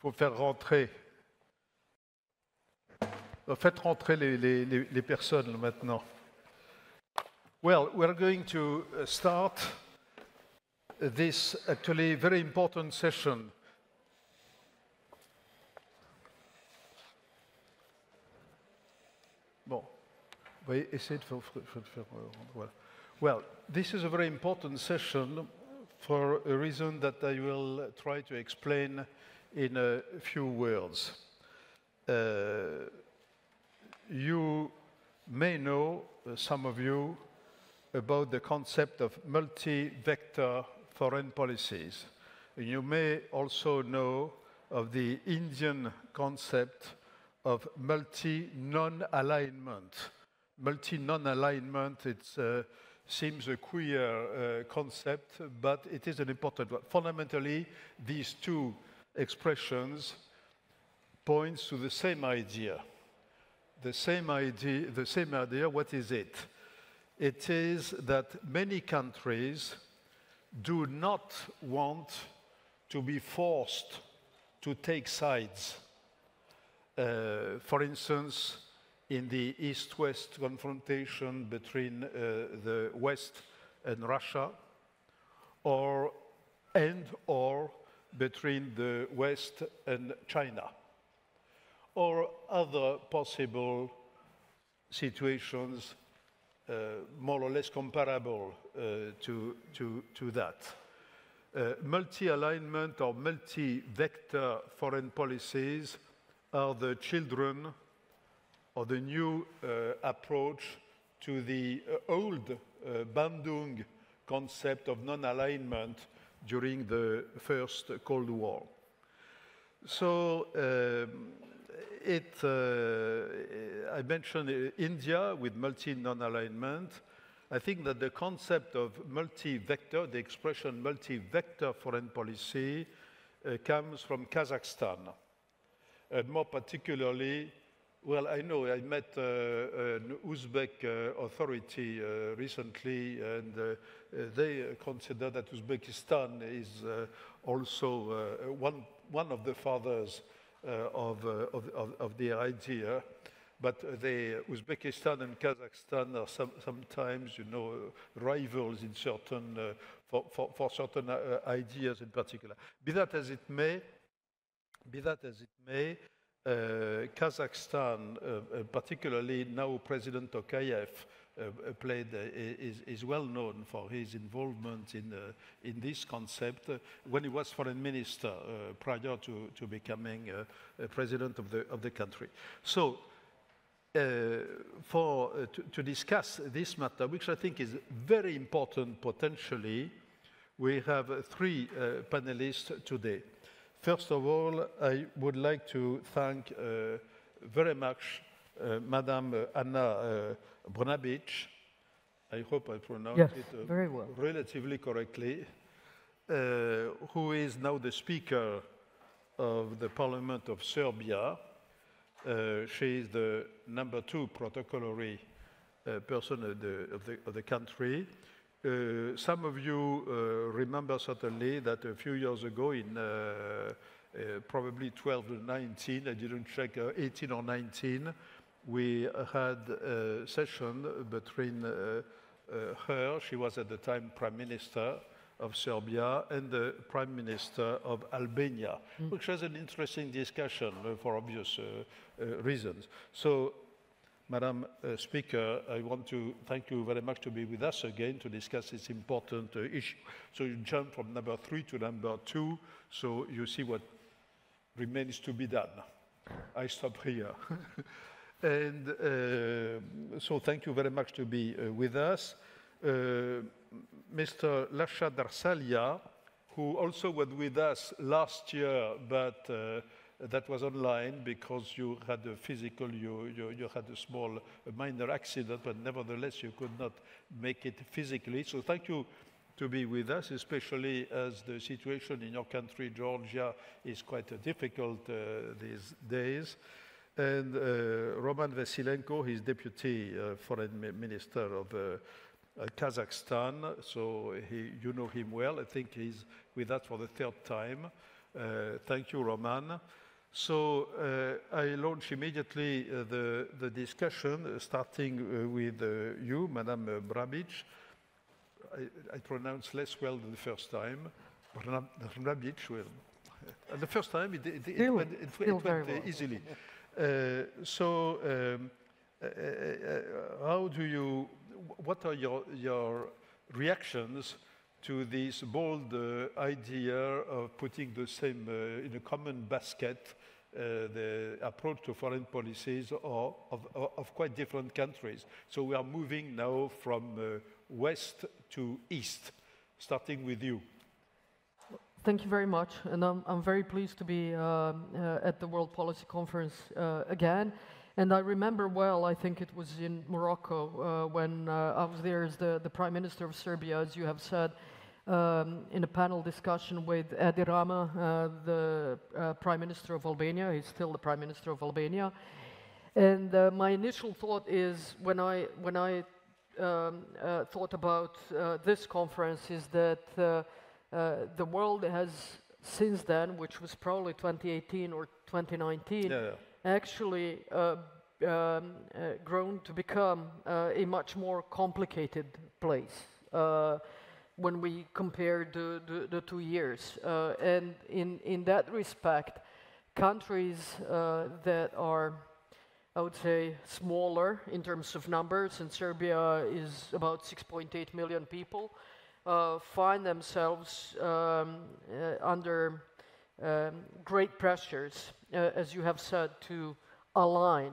faut faire rentrer. Faites rentrer les personnes maintenant. Well, we're going to start this actually very important session. Bon, on va essayer de faire voilà. Well, this is a very important session for a reason that I will try to explain in a few words. You may know, some of you, about the concept of multi-vector foreign policies. You may also know of the Indian concept of multi-non-alignment. Multi-non-alignment, it seems a queer concept, but it is an important one. Fundamentally, these two expressions point to the same idea. The same idea, what is it? It is that many countries do not want to be forced to take sides. For instance, in the East-West confrontation between the West and Russia, or between the West and China, or other possible situations more or less comparable to that. Multi-alignment or multi-vector foreign policies are the children of the new approach to the old Bandung concept of non-alignment during the First Cold War. So I mentioned India with multi-non-alignment. I think that the concept of multi-vector, the expression multi-vector foreign policy, comes from Kazakhstan. And more particularly, well, I know I met an Uzbek authority recently, and they consider that Uzbekistan is also one of the fathers of the idea, but Uzbekistan and Kazakhstan are sometimes, you know, rivals in certain for certain ideas in particular. Be that as it may, Kazakhstan, particularly now President Tokayev, is well known for his involvement in this concept when he was foreign minister prior to becoming president of the country. So, to discuss this matter, which I think is very important potentially, we have three panelists today. First of all, I would like to thank very much Madame Anna Brnabić. I hope I pronounced it very well, relatively correctly, who is now the Speaker of the Parliament of Serbia. She is the #2 protocolary person of the country. Some of you remember certainly that a few years ago in probably 12 or 19, I didn't check, 18 or 19, we had a session between her, she was at the time Prime Minister of Serbia, and the Prime Minister of Albania, which was an interesting discussion for obvious reasons. So, Madam Speaker, I want to thank you very much to be with us again to discuss this important issue. So you jump from #3 to #2, so you see what remains to be done. I stop here. And so thank you very much to be with us. Mr. Lasha Darsalia, who also was with us last year, but that was online because you had a physical, you had a small, minor accident, but nevertheless you could not make it physically. So thank you to be with us, especially as the situation in your country, Georgia, is quite difficult these days. And Roman Vassilenko, he's Deputy Foreign Minister of Kazakhstan, so you know him well. I think he's with us for the third time. Thank you, Roman. So I launch immediately the discussion, starting with you, Madame Brnabić. I pronounce less well than the first time. Brnabić, well. The first time it went easily. What are your reactions to this bold idea of putting the same in a common basket the approach to foreign policies of quite different countries? So we are moving now from west to east, starting with you. Thank you very much, and I'm very pleased to be at the World Policy Conference again. And I remember well, I think it was in Morocco, when I was there as the Prime Minister of Serbia, as you have said, in a panel discussion with Edi Rama, the Prime Minister of Albania. He's still the Prime Minister of Albania. And my initial thought is, when I thought about this conference, is that the world has since then, which was probably 2018 or 2019, actually grown to become a much more complicated place when we compare the 2 years. And in that respect, countries that are, I would say, smaller in terms of numbers, and Serbia is about 6.8 million people, find themselves under great pressures, as you have said, to align.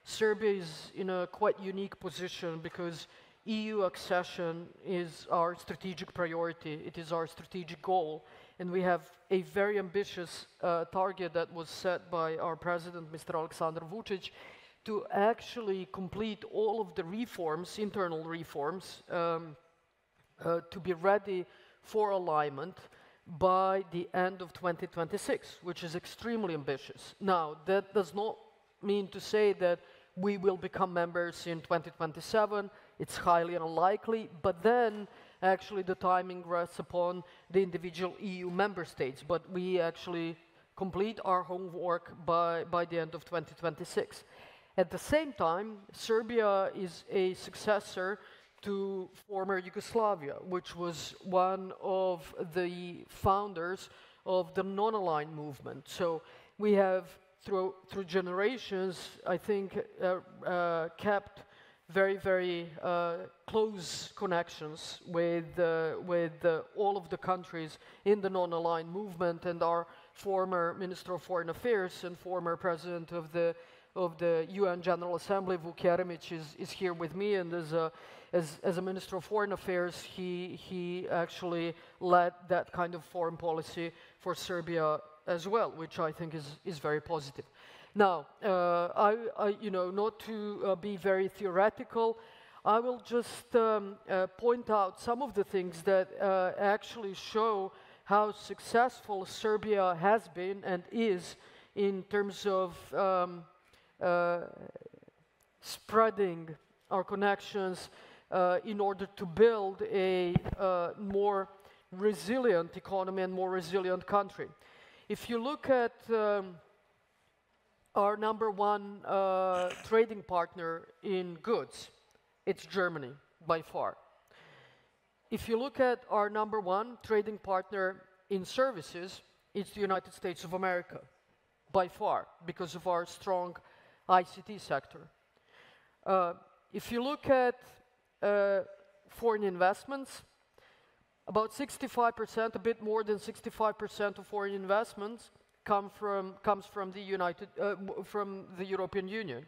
Serbia is in a quite unique position because EU accession is our strategic priority. It is our strategic goal. And we have a very ambitious target that was set by our president, Mr. Aleksandar Vučić, to actually complete all of the reforms, internal reforms, to be ready for alignment by the end of 2026, which is extremely ambitious. Now, that does not mean to say that we will become members in 2027. It's highly unlikely, but then actually the timing rests upon the individual EU member states. But we actually complete our homework by the end of 2026. At the same time, Serbia is a successor to former Yugoslavia, which was one of the founders of the non-aligned movement. So we have, through generations, I think, kept very, very close connections with all of the countries in the non-aligned movement. And our former Minister of Foreign Affairs and former President of the UN General Assembly, Vuk Jeremić, is here with me, and as a Minister of Foreign Affairs, he actually led that kind of foreign policy for Serbia as well, which I think is very positive. Now, not to be very theoretical, I will just point out some of the things that actually show how successful Serbia has been and is in terms of spreading our connections in order to build a more resilient economy and more resilient country. If you look at our number one trading partner in goods, it's Germany, by far. If you look at our number one trading partner in services, it's the United States of America, by far, because of our strong ICT sector. If you look at foreign investments, about 65%, a bit more than 65% of foreign investments comes from the European Union.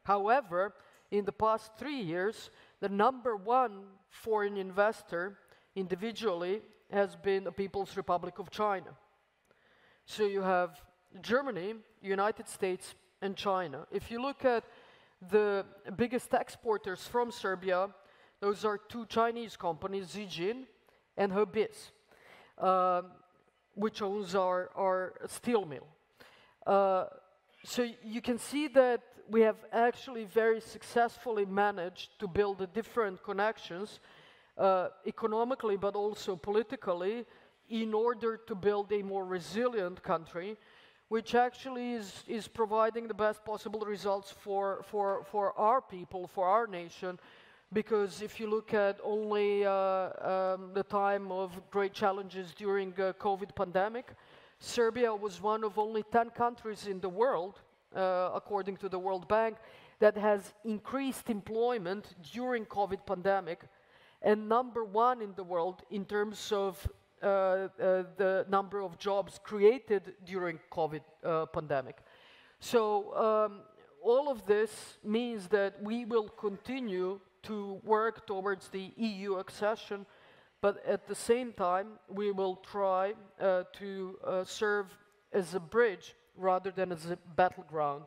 However, in the past 3 years, the number one foreign investor individually has been the People's Republic of China. So you have Germany, United States, and China. If you look at the biggest exporters from Serbia, those are two Chinese companies, Zijin and Herbis, which owns our steel mill. So you can see that we have actually very successfully managed to build different connections economically, but also politically, in order to build a more resilient country, which actually is providing the best possible results for our people, for our nation. Because if you look at only the time of great challenges during COVID pandemic, Serbia was one of only 10 countries in the world, according to the World Bank, that has increased employment during COVID pandemic, and #1 in the world in terms of the number of jobs created during COVID pandemic. So all of this means that we will continue to work towards the EU accession, but at the same time, we will try to serve as a bridge rather than as a battleground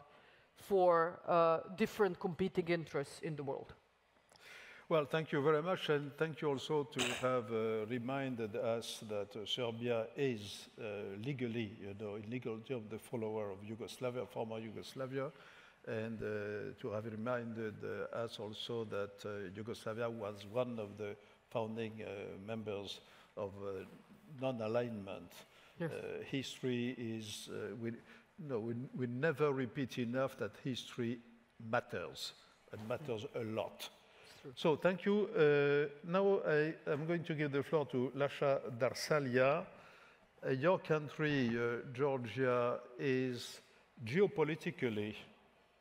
for different competing interests in the world. Well, thank you very much, and thank you also to have reminded us that Serbia is legally, in legal terms, the follower of Yugoslavia, former Yugoslavia, and to have reminded us also that Yugoslavia was one of the founding members of non-alignment. Yes. History is, we never repeat enough that history matters, and matters a lot. So thank you. Now I'm going to give the floor to Lasha Darsalia. Your country, Georgia, is geopolitically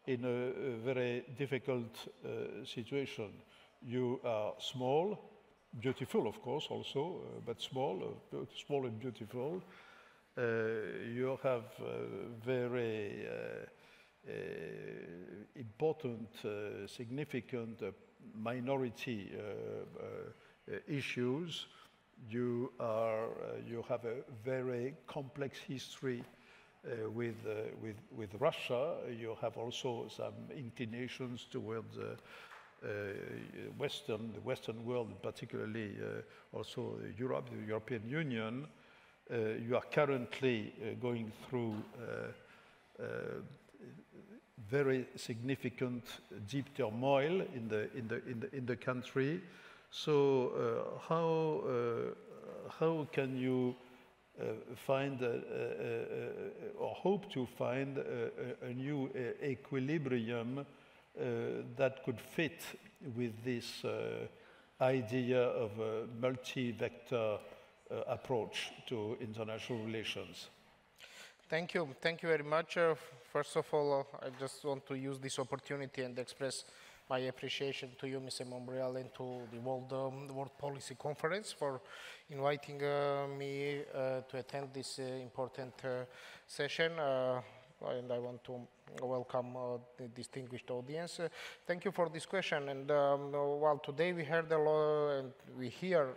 in a very difficult situation. You are small, beautiful, of course, also, but small and beautiful. You have very important, significant minority issues. You have a very complex history with Russia. You have also some inclinations towards the Western world, particularly also Europe, the European Union. You are currently going through very significant deep turmoil in the country. So how can you find or hope to find a new equilibrium that could fit with this idea of a multi-vector approach to international relations? Thank you very much. First of all, I just want to use this opportunity and express my appreciation to you, Mr. Montbrial, and to the World Policy Conference for inviting me to attend this important session. And I want to welcome the distinguished audience. Thank you for this question. And well, today we heard a lot, and we hear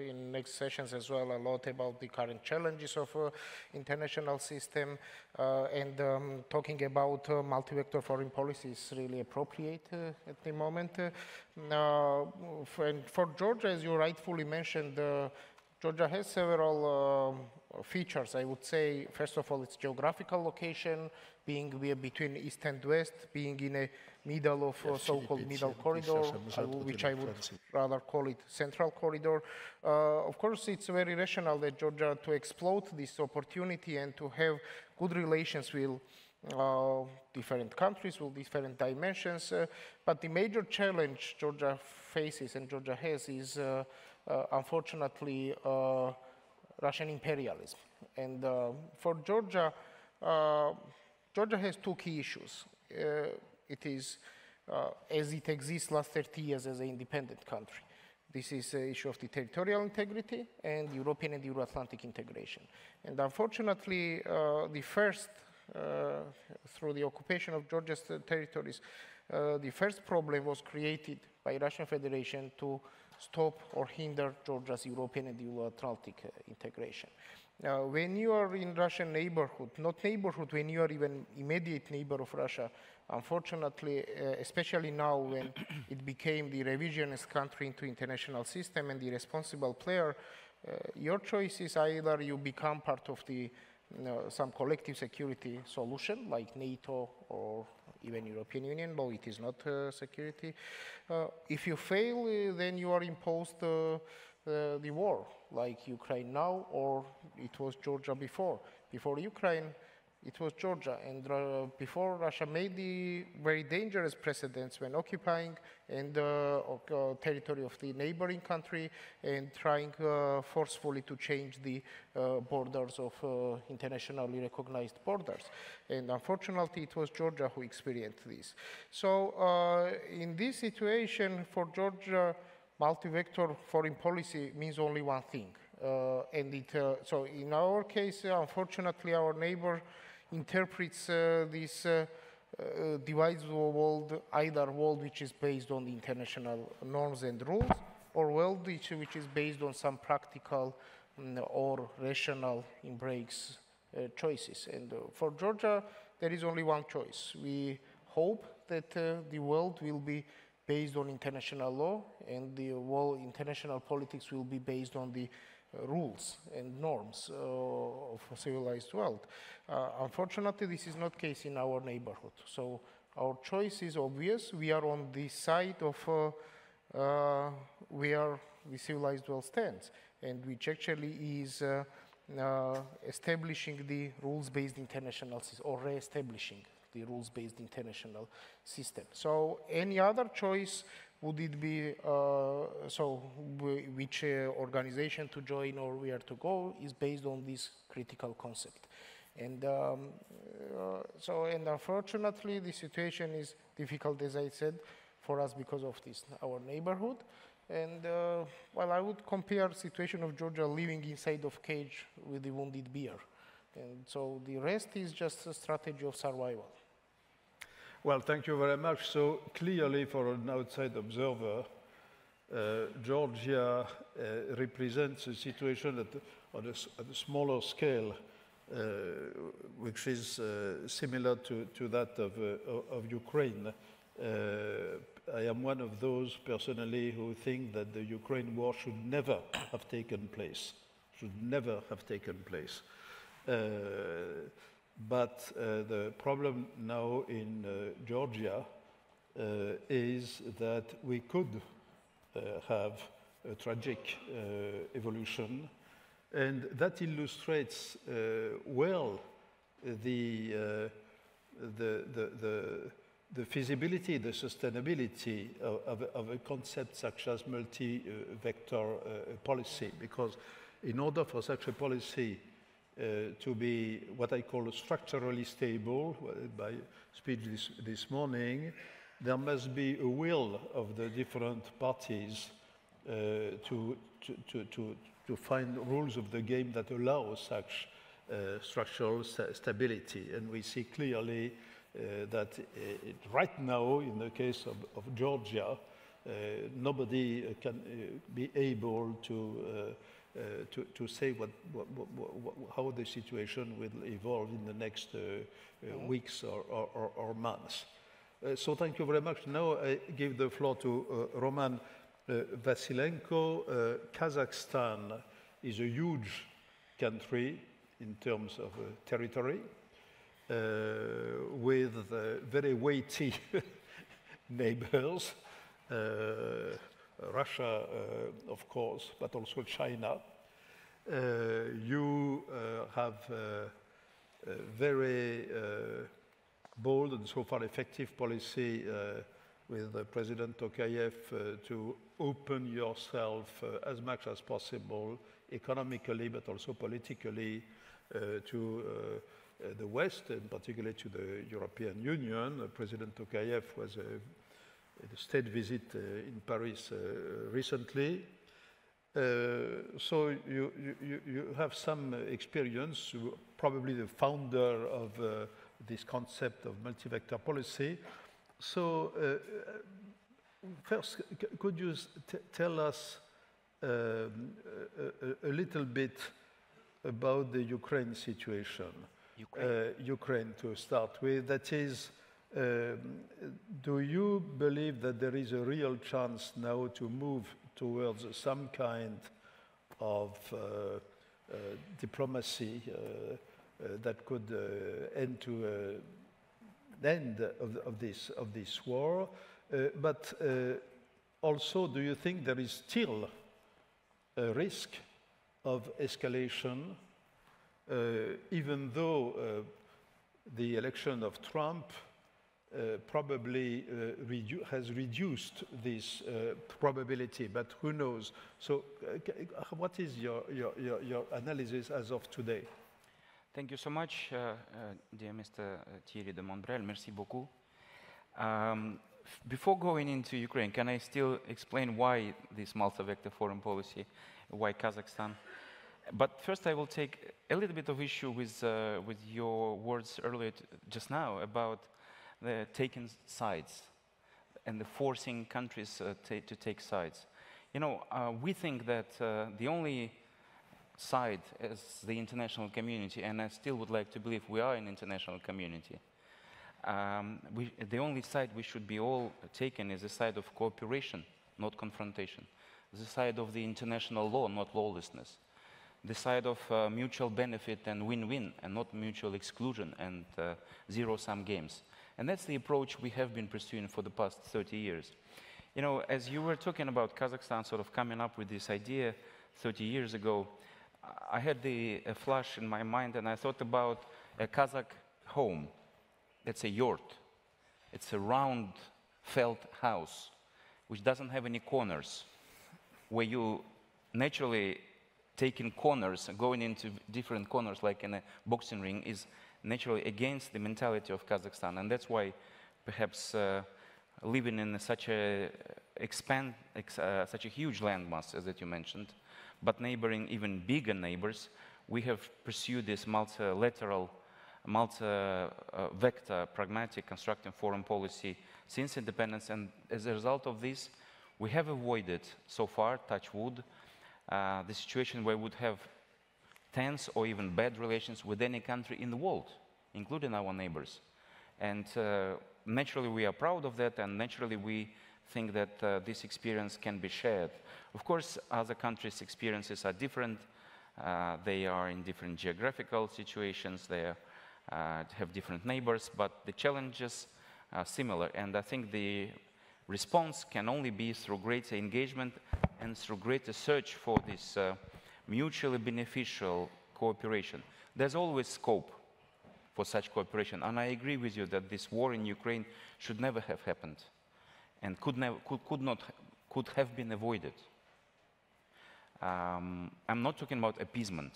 in next sessions as well a lot about the current challenges of international system. And talking about multi-vector foreign policy is really appropriate at the moment. And for Georgia, as you rightfully mentioned, Georgia has several features. I would say, first of all, its geographical location, being between east and west, being in a middle of so-called middle corridor, which I would rather call it central corridor. Of course, it's very rational that Georgia to exploit this opportunity and to have good relations with different countries with different dimensions. But the major challenge Georgia faces and Georgia has is, unfortunately, Russian imperialism. And for Georgia, Georgia has two key issues. It is, as it exists last 30 years as an independent country. This is the issue of the territorial integrity and European and Euro-Atlantic integration. And unfortunately, the first, through the occupation of Georgia's territories, the first problem was created by Russian Federation to stop or hinder Georgia's European and Euro-Atlantic integration. When you are in Russian neighborhood, not neighborhood, when you are even immediate neighbor of Russia, unfortunately, especially now when it became the revisionist country into international system and the responsible player, your choice is either you become part of the some collective security solution like NATO or even European Union, though it is not security. If you fail, then you are imposed the war like Ukraine now, or it was Georgia before. Before Ukraine, it was Georgia, and before Russia made the very dangerous precedents when occupying and territory of the neighboring country and trying forcefully to change the borders of internationally recognized borders. And unfortunately, it was Georgia who experienced this. So in this situation, for Georgia, multi-vector foreign policy means only one thing. So in our case, unfortunately, our neighbor interprets this divides the world, either world which is based on the international norms and rules, or world which is based on some practical or rational embrace choices. And for Georgia, there is only one choice. We hope that the world will be based on international law, and the world international politics will be based on the rules and norms of a civilized world. Unfortunately, this is not the case in our neighborhood. So our choice is obvious. We are on the side of where the civilized world stands, and which actually is establishing the rules-based international system, or re-establishing the rules-based international system. So any other choice, would it be, which organization to join or where to go, is based on this critical concept. And and unfortunately, the situation is difficult, as I said, for us because of this, our neighborhood. And well, I would compare the situation of Georgia living inside of cage with the wounded bear. And so the rest is just a strategy of survival. Well, thank you very much. So clearly, for an outside observer, Georgia represents a situation on a smaller scale, which is similar to that of Ukraine. I am one of those personally who think that the Ukraine war should never have taken place. But the problem now in Georgia is that we could have a tragic evolution, and that illustrates well the feasibility, the sustainability of a concept such as multi-vector policy, because in order for such a policy to be what I call structurally stable, by speech this morning, there must be a will of the different parties to find rules of the game that allow such structural stability. And we see clearly that right now, in the case of Georgia, nobody can be able to say how the situation will evolve in the next weeks or months. So thank you very much. Now I give the floor to Roman Vassilenko. Kazakhstan is a huge country in terms of territory, with very weighty neighbors. Russia, of course, but also China. You have a very bold and so far effective policy with President Tokayev to open yourself as much as possible, economically but also politically, to the West, and particularly to the European Union. President Tokayev was a state visit in Paris recently. So you have some experience, probably the founder of this concept of multi-vector policy. So first, could you tell us a little bit about the Ukraine situation? Ukraine to start with. That is, do you believe that there is a real chance now to move towards some kind of diplomacy that could end to the end of this war? But also, do you think there is still a risk of escalation, even though the election of Trump probably has reduced this probability, but who knows? So what is your analysis as of today? Thank you so much, dear Mr. Thierry de Montbrial. Merci beaucoup. Before going into Ukraine, can I still explain why this multi-vector foreign policy, why Kazakhstan? But first I will take a little bit of issue with your words earlier just now about the taking sides and the forcing countries to take sides. You know, we think that the only side as the international community, and I still would like to believe we are an international community, the only side we should be all taking is the side of cooperation, not confrontation. The side of the international law, not lawlessness. The side of mutual benefit and win-win, and not mutual exclusion and zero-sum games. And that's the approach we have been pursuing for the past 30 years. You know, as you were talking about Kazakhstan sort of coming up with this idea 30 years ago, I had a flash in my mind, and I thought about a Kazakh home. That's a yurt. It's a round felt house, which doesn't have any corners, where you naturally taking corners, going into different corners like in a boxing ring is naturally against the mentality of Kazakhstan. And that's why perhaps living in such a huge landmass as that you mentioned, but neighboring even bigger neighbors, we have pursued this multilateral, multi-vector, pragmatic, constructive foreign policy since independence. And as a result of this, we have avoided so far, touch wood, the situation where we would have tense or even bad relations with any country in the world, including our neighbors. And naturally we are proud of that, and naturally we think that this experience can be shared. Of course, other countries' experiences are different. They are in different geographical situations, they have different neighbors, but the challenges are similar. And I think the response can only be through greater engagement and through greater search for this mutually beneficial cooperation. There's always scope for such cooperation, and I agree with you that this war in Ukraine should never have happened and could have been avoided. I'm not talking about appeasement,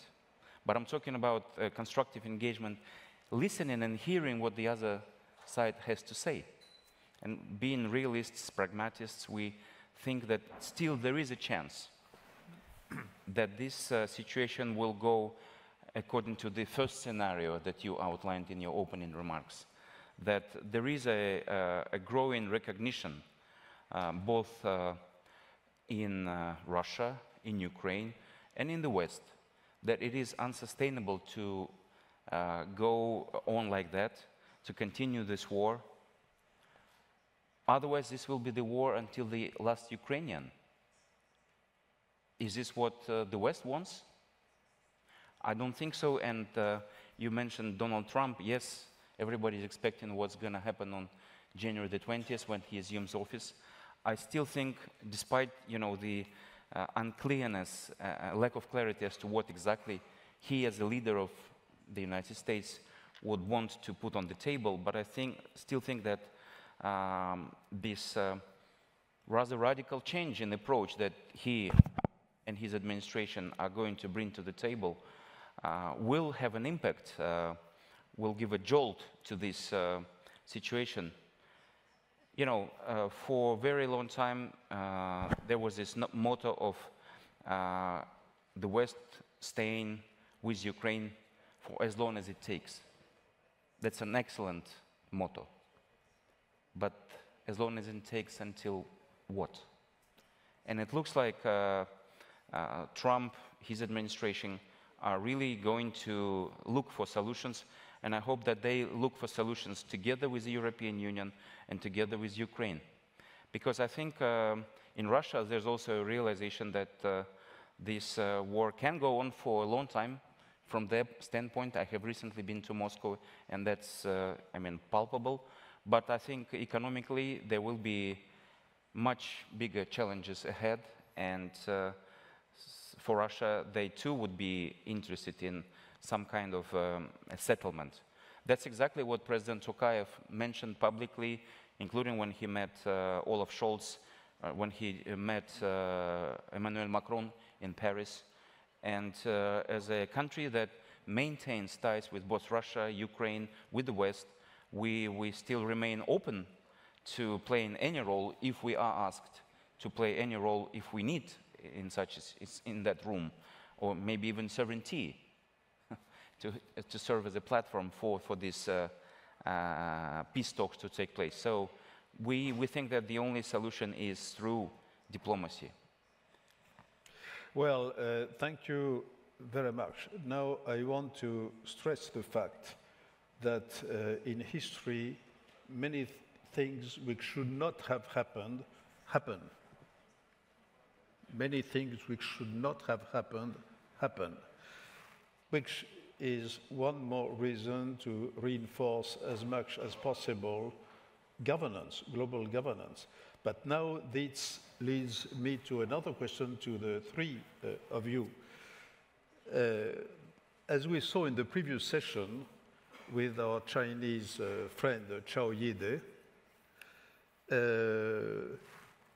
but I'm talking about constructive engagement, listening and hearing what the other side has to say. And being realists, pragmatists, we think that still there is a chance that this situation will go according to the first scenario that you outlined in your opening remarks, that there is a growing recognition both in Russia, in Ukraine, and in the West, that it is unsustainable to go on like that, to continue this war. Otherwise, this will be the war until the last Ukrainian. Is this what the West wants? I don't think so. And you mentioned Donald Trump. Yes, everybody is expecting what's going to happen on January the 20th when he assumes office. I still think, despite the unclearness, lack of clarity as to what exactly he, as the leader of the United States, would want to put on the table, but I still think that this rather radical change in approach that he and his administration are going to bring to the table will have an impact, will give a jolt to this situation. For a very long time, there was this motto of the West staying with Ukraine for as long as it takes. That's an excellent motto. But as long as it takes until what? And it looks like Trump, his administration, are really going to look for solutions, and I hope that they look for solutions together with the European Union and together with Ukraine. Because I think in Russia there's also a realization that this war can go on for a long time. From their standpoint, I have recently been to Moscow, and that's, palpable. But I think economically there will be much bigger challenges ahead, and for Russia, they too would be interested in some kind of a settlement. That's exactly what President Tokayev mentioned publicly, including when he met Olaf Scholz, when he met Emmanuel Macron in Paris. And as a country that maintains ties with both Russia, Ukraine, with the West, we still remain open to playing any role if we are asked to play any role if we need in that room, or maybe even serving tea to serve as a platform for these peace talks to take place. So we think that the only solution is through diplomacy. Well, thank you very much. Now I want to stress the fact that in history, many things which should not have happened, happen. Many things which should not have happened, happen, which is one more reason to reinforce as much as possible governance, global governance. But now this leads me to another question to the three of you. As we saw in the previous session with our Chinese friend, Chao Yide,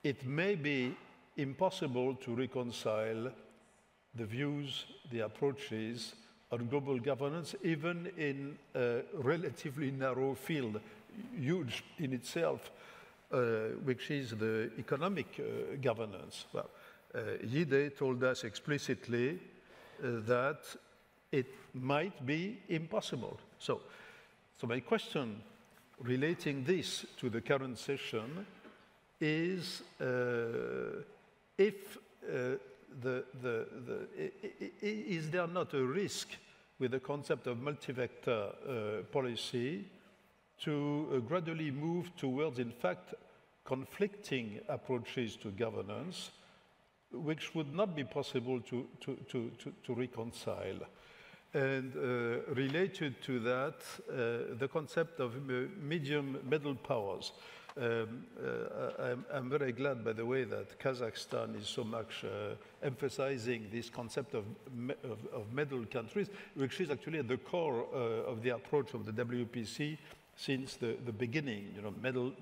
it may be impossible to reconcile the views, the approaches on global governance, even in a relatively narrow field, huge in itself, which is the economic governance. Well, Yide told us explicitly that it might be impossible. So my question relating this to the current session is is there not a risk with the concept of multi-vector policy to gradually move towards, in fact, conflicting approaches to governance, which would not be possible to reconcile? And related to that, the concept of medium middle powers. I'm very glad, by the way, that Kazakhstan is so much emphasizing this concept of middle countries, which is actually at the core of the approach of the WPC since the beginning,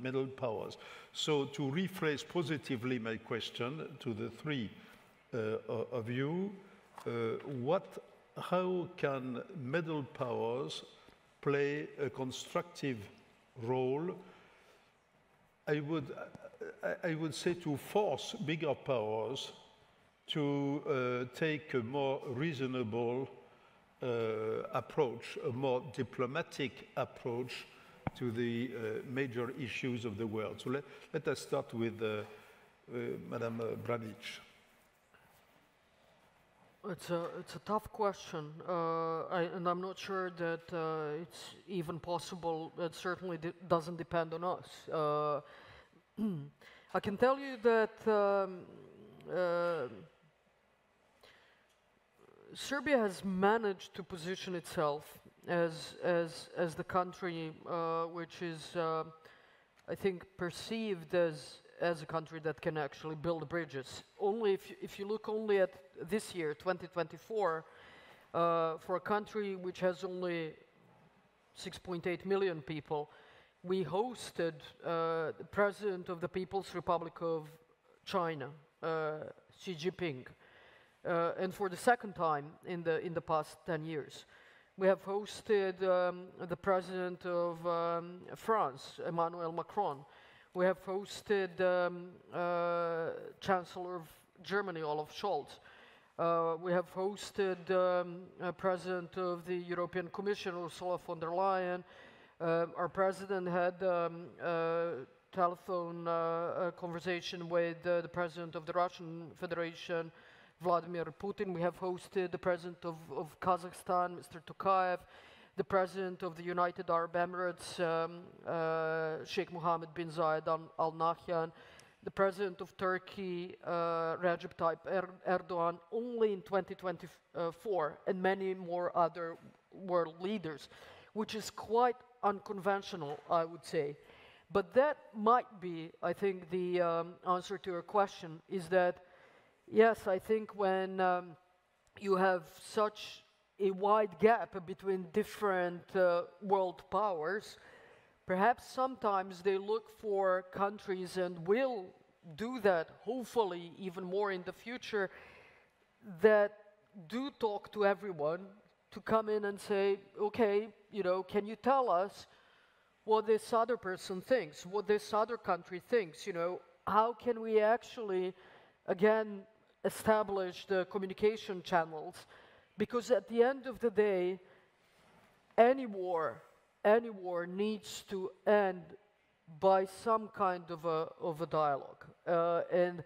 middle powers. So to rephrase positively my question to the three of you, how can middle powers play a constructive role? I would say to force bigger powers to take a more reasonable approach, a more diplomatic approach to the major issues of the world. So let us start with Madame Brnabić. It's a tough question, and I'm not sure that it's even possible. It certainly doesn't depend on us. I can tell you that Serbia has managed to position itself as the country which is, I think, perceived as a country that can actually build bridges. Only if you look only at this year, 2024, for a country which has only 6.8 million people, we hosted the President of the People's Republic of China, Xi Jinping, and for the second time in the past 10 years. We have hosted the President of France, Emmanuel Macron. We have hosted Chancellor of Germany, Olaf Scholz. We have hosted President of the European Commission, Ursula von der Leyen. Our President had a telephone conversation with the President of the Russian Federation, Vladimir Putin. We have hosted the President of Kazakhstan, Mr. Tokayev, the President of the United Arab Emirates, Sheikh Mohammed bin Zayed Al Nahyan, the President of Turkey, Recep Tayyip Erdogan, only in 2024, and many more other world leaders, which is quite unconventional, I would say. But that might be, I think, the answer to your question, is that Yes, I think when you have such a wide gap between different world powers, perhaps sometimes they look for countries, and will do that, hopefully even more in the future, that do talk to everyone, to come in and say, okay, you know, can you tell us what this other person thinks, what this other country thinks, you know, how can we actually, again, establish the communication channels? Because at the end of the day, any war needs to end by some kind of a dialogue. And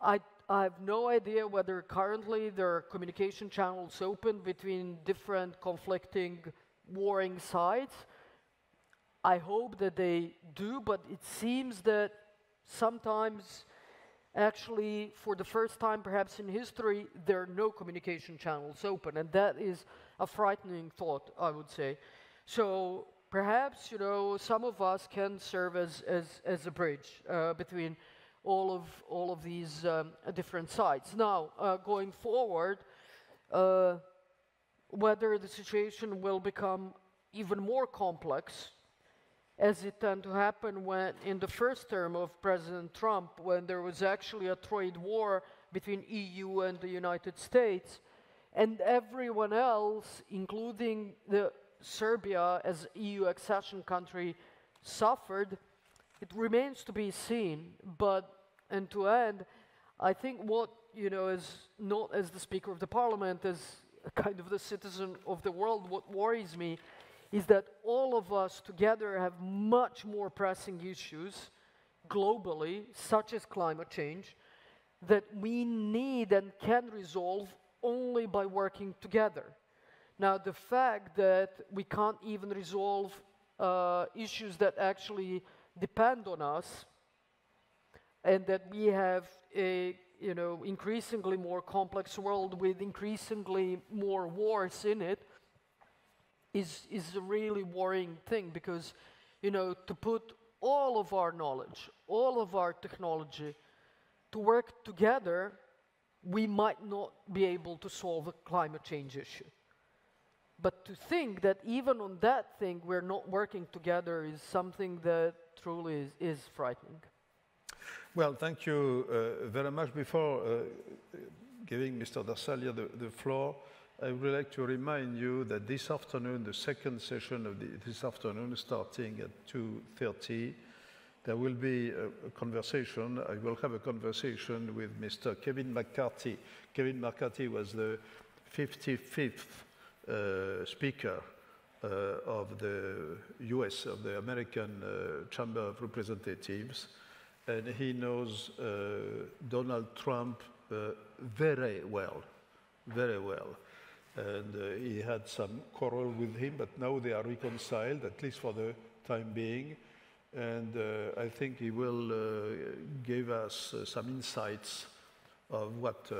I have no idea whether currently there are communication channels open between different conflicting, warring sides. I hope that they do, but it seems that sometimes, actually, for the first time perhaps in history, there are no communication channels open, and that is a frightening thought, I would say. So perhaps, you know, some of us can serve as a bridge between all of these different sides. Now, going forward, whether the situation will become even more complex, as it tended to happen when, in the first term of President Trump, when there was actually a trade war between EU and the United States, and everyone else, including the Serbia as EU accession country, suffered. It remains to be seen, but, and to end, I think what, you know, as not as the Speaker of the Parliament, as a kind of the citizen of the world, what worries me is that all of us together have much more pressing issues globally, such as climate change, that we need and can resolve only by working together. Now, the fact that we can't even resolve issues that actually depend on us, and that we have a, you know, increasingly more complex world with increasingly more wars in it, is a really worrying thing, because, you know, to put all of our knowledge, all of our technology to work together, we might not be able to solve a climate change issue. But to think that even on that thing we're not working together is something that truly is frightening. Well, thank you very much. Before giving Mr. Darsalia the floor, I would like to remind you that this afternoon, the second session of this afternoon, starting at 2:30, there will be a conversation. I will have a conversation with Mr. Kevin McCarthy. Kevin McCarthy was the 55th Speaker of the US, of the American Chamber of Representatives, and he knows Donald Trump very well, very well. And he had some quarrel with him, but now they are reconciled, at least for the time being. And I think he will give us some insights of what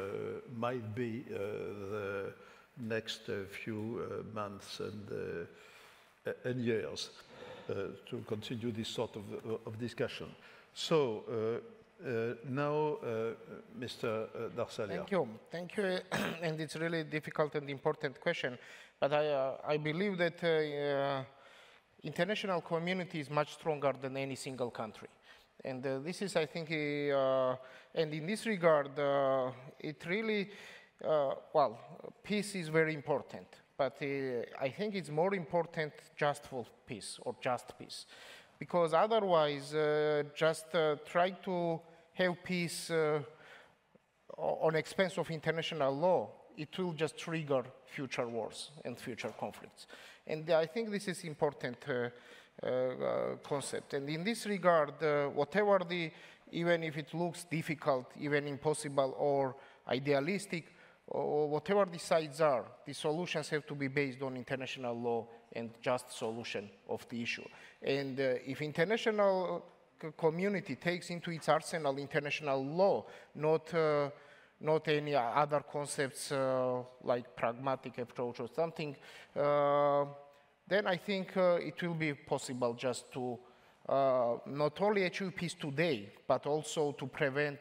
might be the next few months and years to continue this sort of discussion. So now, Mr. Darsalia. Thank you, and it's really difficult and important question, but I believe that international community is much stronger than any single country. And this is, I think, and in this regard, it really, well, peace is very important, but I think it's more important justful peace or just peace. Because otherwise, just try to have peace on expense of international law, it will just trigger future wars and future conflicts. And I think this is important concept. And in this regard, whatever even if it looks difficult, even impossible or idealistic, or whatever the sides are, the solutions have to be based on international law and just solution of the issue. And if international community takes into its arsenal international law, not any other concepts like pragmatic approach or something, then I think it will be possible just to not only achieve peace today, but also to prevent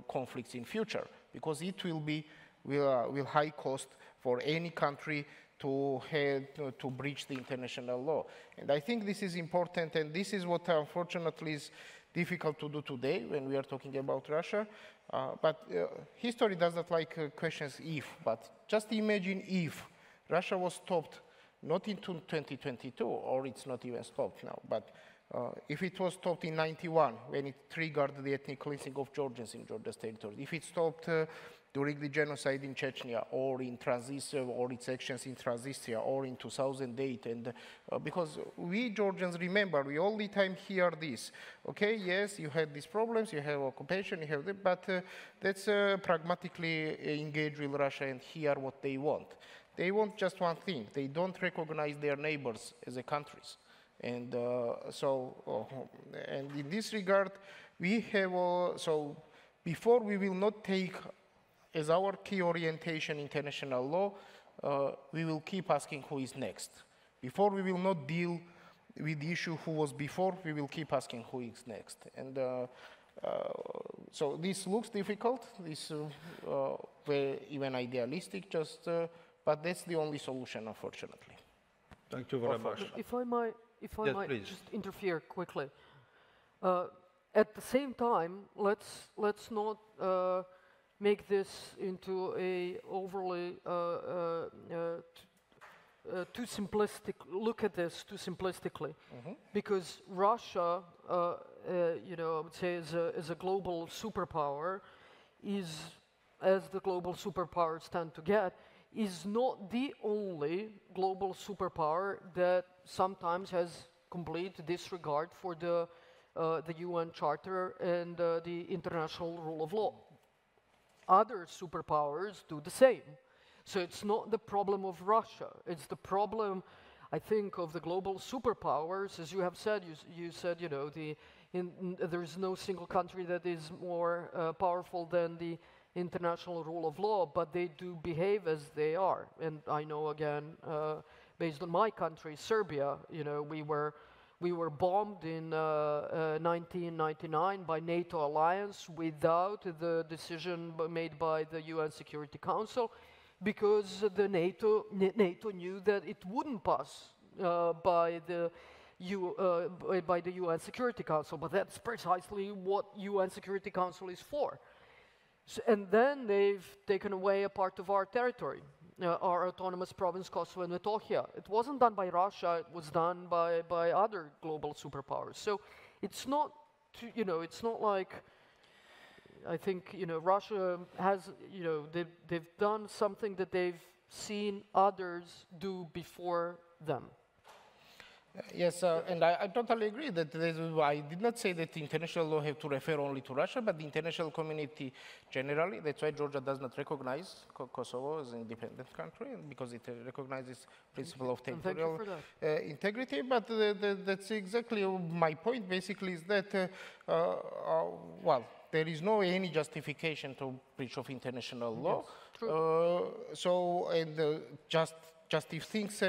conflicts in future. because it will high cost for any country to breach the international law. And I think this is important, and this is what unfortunately is difficult to do today when we are talking about Russia. But history does not like questions if, but just imagine if Russia was stopped not in 2022, or it's not even stopped now, but if it was stopped in 91, when it triggered the ethnic cleansing of Georgians in Georgia's territory, if it stopped during the genocide in Chechnya, or in Transnistria, or its actions in Transnistria, or in 2008, and because we Georgians remember, we all the time hear this, okay, yes, you had these problems, you have occupation, you have but let's pragmatically engage with Russia and hear what they want. They want just one thing, they don't recognize their neighbors as a countries. And and in this regard, we have, so before we will not take as our key orientation international law, we will keep asking who is next. Before we will not deal with the issue who was before, we will keep asking who is next. And so this looks difficult, this very even idealistic, just, but that's the only solution, unfortunately. Thank you very much. If I might please. just interfere quickly. At the same time, let's not make this into a overly too simplistic, look at this too simplistically. Because Russia, you know, I would say as a global superpower, is, as the global superpowers tend to get, is not the only global superpower that sometimes has complete disregard for the UN Charter and the international rule of law. Other superpowers do the same. So it's not the problem of Russia. It's the problem, I think, of the global superpowers. As you have said, you said, you know, there's no single country that is more powerful than the international rule of law, but they do behave as they are. And I know, again, based on my country, Serbia, you know, we were bombed in 1999 by NATO alliance without the decision made by the UN Security Council, because the NATO knew that it wouldn't pass by the UN Security Council, but that's precisely what UN Security Council is for. So, and then they've taken away a part of our territory, our autonomous province Kosovo and Metohija. It wasn't done by Russia, it was done by other global superpowers. So it's not, you know, it's not like, I think, you know, Russia has, you know, they've done something that they've seen others do before them. Yes, and I totally agree that I did not say that international law have to refer only to Russia, but the international community generally. That's why Georgia does not recognize Kosovo as an independent country, because it recognizes principle of territorial integrity. But that's exactly my point. Basically, is that well, there is no any justification to breach of international law. Yes, true. So and just if things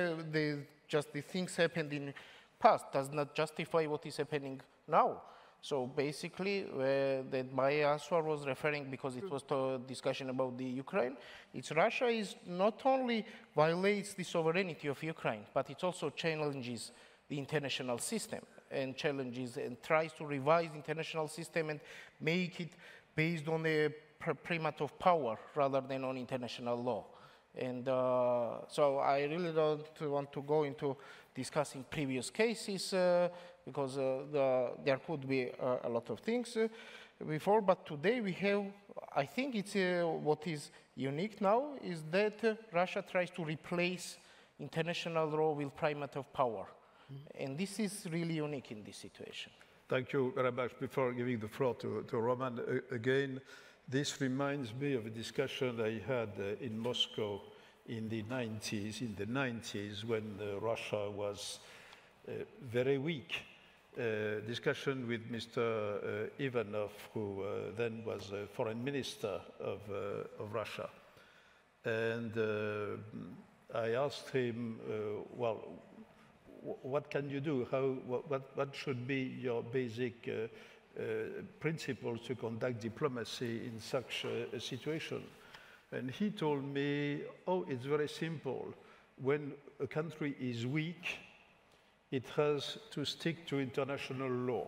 just the things happened in past does not justify what is happening now. So basically, that my answer was referring, because it was a discussion about the Ukraine, it's Russia is not only violates the sovereignty of Ukraine, but it also challenges the international system and challenges and tries to revise the international system and make it based on the primate of power rather than on international law. And so I really don't want to go into discussing previous cases because there could be a lot of things before, but today we have, I think it's what is unique now is that Russia tries to replace international law with primate of power. And this is really unique in this situation. Thank you very much. Before giving the floor to Roman again, this reminds me of a discussion I had in Moscow in the 90s, when Russia was very weak. Discussion with Mr. Ivanov, who then was foreign minister of Russia. And I asked him, well, what can you do? What should be your basic principles to conduct diplomacy in such a situation. And he told me, oh, it's very simple. When a country is weak, it has to stick to international law.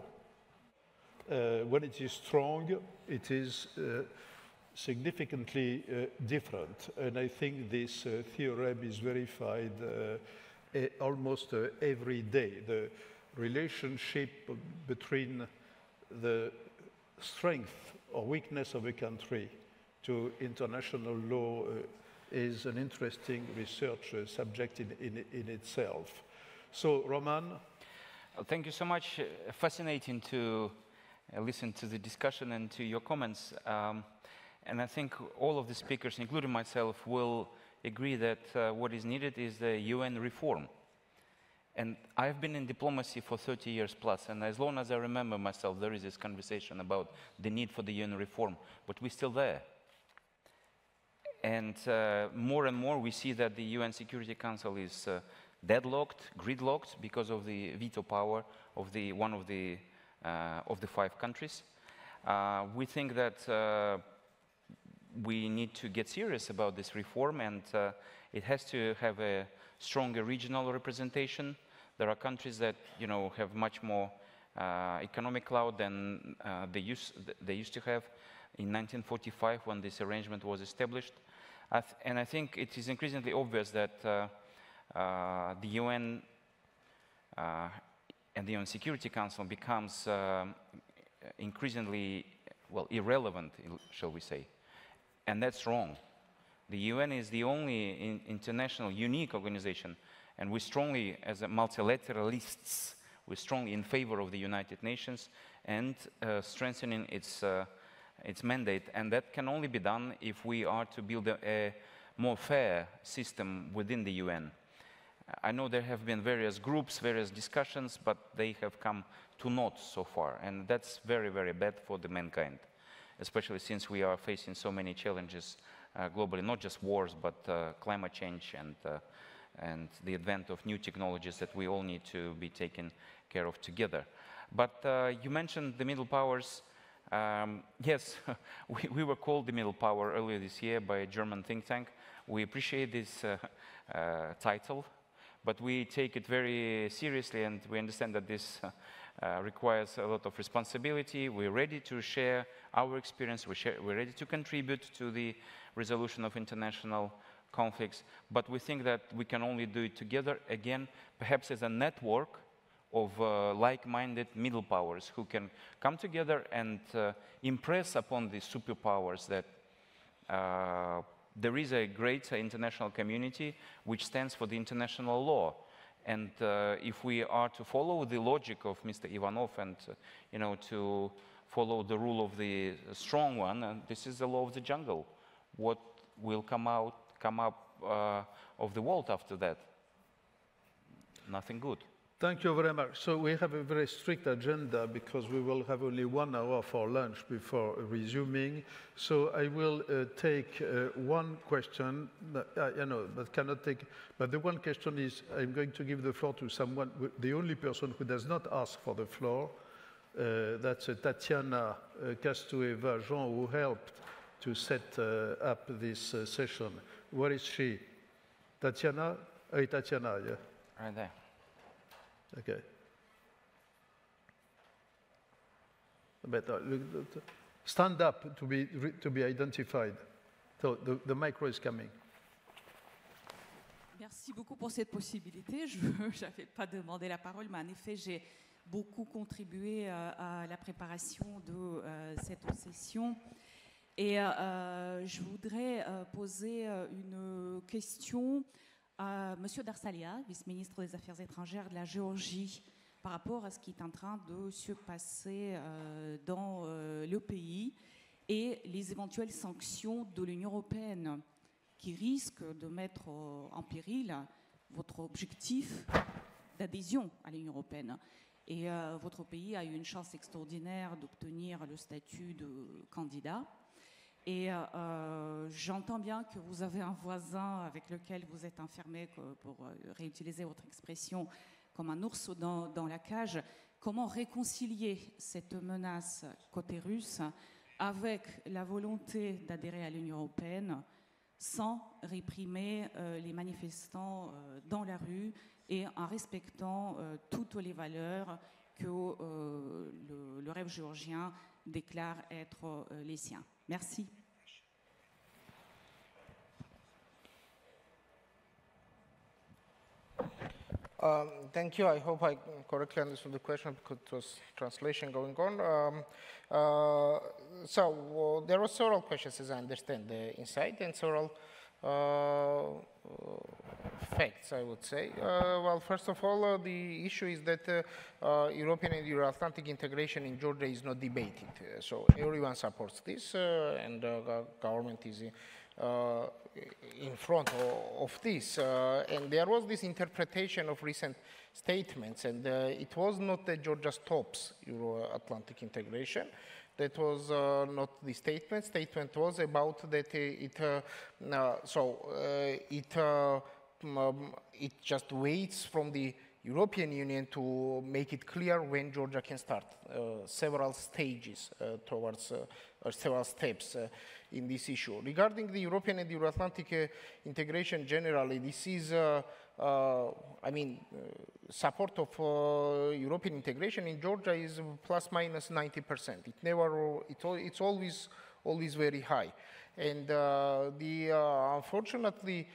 When it is strong, it is significantly different. And I think this theorem is verified almost every day. The relationship between the strength or weakness of a country to international law is an interesting research subject in itself. So, Roman? Thank you so much. Fascinating to listen to the discussion and to your comments. And I think all of the speakers, including myself, will agree that what is needed is the UN reform. And I've been in diplomacy for 30 years plus, and as long as I remember myself, there is this conversation about the need for the UN reform, but we're still there. And more and more we see that the UN Security Council is deadlocked, gridlocked, because of the veto power of one of the 5 countries. We think that we need to get serious about this reform, and it has to have a stronger regional representation. There are countries that, you know, have much more economic clout than they used to have in 1945 when this arrangement was established. And I think it is increasingly obvious that the UN and the UN Security Council becomes increasingly, well, irrelevant, shall we say. And that's wrong. The UN is the only international unique organization, and we strongly, as a multilateralists, we're strongly in favor of the United Nations and strengthening its mandate. And that can only be done if we are to build a more fair system within the UN. I know there have been various groups, various discussions, but they have come to naught so far. And that's very, very bad for the mankind, especially since we are facing so many challenges globally, not just wars, but climate change and the advent of new technologies that we all need to be taken care of together. But you mentioned the middle powers. Yes, we were called the middle power earlier this year by a German think tank. We appreciate this title, but we take it very seriously, and we understand that this requires a lot of responsibility. We're ready to share our experience. We're ready to contribute to the resolution of international conflicts, but we think that we can only do it together, again, perhaps as a network of like-minded middle powers who can come together and impress upon the superpowers that there is a great international community which stands for the international law. And if we are to follow the logic of Mr. Ivanov and you know, to follow the rule of the strong one, this is the law of the jungle. What will come up of the world after that? Nothing good. Thank you very much. So we have a very strict agenda because we will have only 1 hour for lunch before resuming. So I will take one question, you know, that cannot take, but the one question is, I'm going to give the floor to someone, the only person who does not ask for the floor. That's Tatiana Castueva-Jean, who helped to set up this session. Where is she? Tatiana? Hey, Tatiana, yeah. Right there. Okay. But, stand up to be identified. So the micro is coming. Merci beaucoup pour cette possibilité. Je n'avais pas demandé la parole, mais en effet, j'ai beaucoup contribué à la préparation de cette session. Et je voudrais poser une question à M. Darsalia, vice-ministre des Affaires étrangères de la Géorgie, par rapport à ce qui est en train de se passer dans le pays et les éventuelles sanctions de l'Union européenne qui risquent de mettre en péril votre objectif d'adhésion à l'Union européenne. Et votre pays a eu une chance extraordinaire d'obtenir le statut de candidat. Et j'entends bien que vous avez un voisin avec lequel vous êtes enfermé, pour réutiliser votre expression, comme un ours dans la cage. comment réconcilier cette menace côté russe avec la volonté d'adhérer à l'Union européenne sans réprimer les manifestants dans la rue et en respectant toutes les valeurs que le rêve géorgien déclare être les siens. Merci. Thank you. I hope I correctly understood the question because it was translation going on. There were several questions, as I understand, inside, and several facts, I would say. Well, first of all, the issue is that European and Euro-Atlantic integration in Georgia is not debated. So everyone supports this, and the government is in front of this. And there was this interpretation of recent statements, and it was not that Georgia stops Euro-Atlantic integration. That was not the statement. Statement was about that it just waits from the European Union to make it clear when Georgia can start. Several stages towards, or several steps in this issue. Regarding the European and Euro-Atlantic integration generally, this is, support of European integration in Georgia is plus minus 90%. It's always very high. And unfortunately,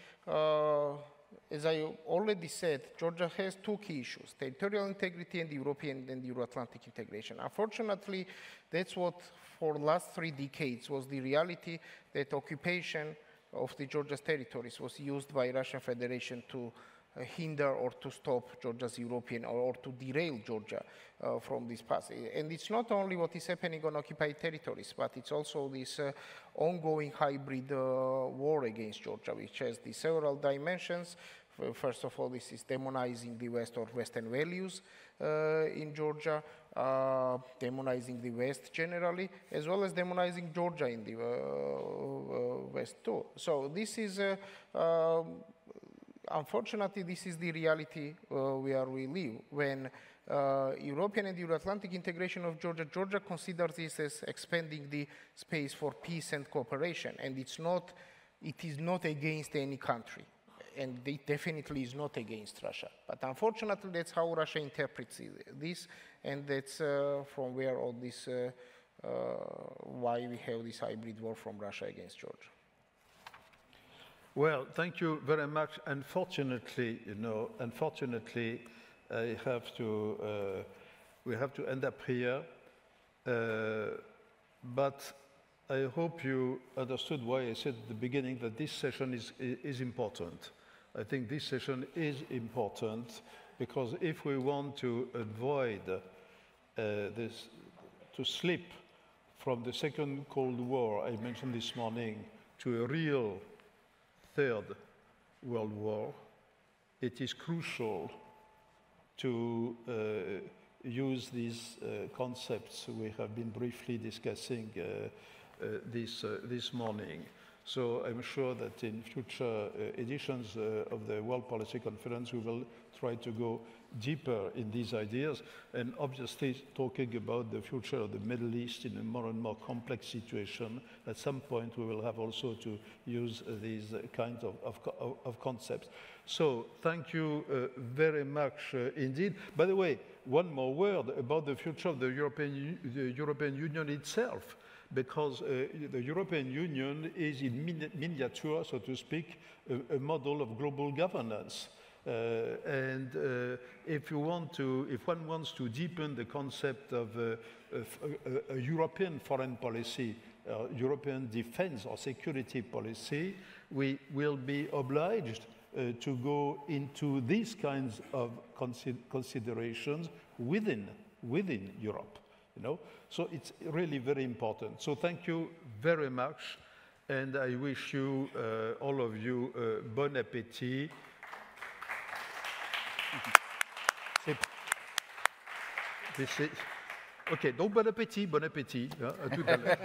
as I already said, Georgia has two key issues: territorial integrity and European and Euro-Atlantic integration. Unfortunately, that's what for the last 3 decades was the reality, that occupation of the Georgia's territories was used by Russian Federation to hinder or to stop Georgia's European or to derail Georgia from this path. And it's not only what is happening on occupied territories, but it's also this ongoing hybrid war against Georgia, which has the several dimensions. First of all, this is demonizing the West or Western values in Georgia, demonizing the West generally, as well as demonizing Georgia in the West too. So this is, unfortunately, this is the reality where we live. When European and Euro-Atlantic integration of Georgia, Georgia considers this as expanding the space for peace and cooperation, and it is not against any country. And it definitely is not against Russia. But unfortunately, that's how Russia interprets this, and that's from where all this, why we have this hybrid war from Russia against Georgia. Well, thank you very much. Unfortunately, I have to, we have to end up here. But I hope you understood why I said at the beginning that this session is important. I think this session is important because if we want to avoid to slip from the second Cold War I mentioned this morning to a real Third World War, it is crucial to use these concepts we have been briefly discussing this morning. So I'm sure that in future editions of the World Policy Conference, we will try to go deeper in these ideas, and obviously talking about the future of the Middle East in a more and more complex situation. At some point, we will have also to use these kinds of concepts. So thank you very much indeed. By the way, one more word about the future of the European Union itself, because the European Union is in miniature, so to speak, a model of global governance. If one wants to deepen the concept of a European foreign policy, European defense or security policy, we will be obliged to go into these kinds of considerations within Europe. So it's really very important. So thank you very much, and I wish you, all of you, bon appétit. Ok, donc bon appétit, bon appétit. À tout à l'heure.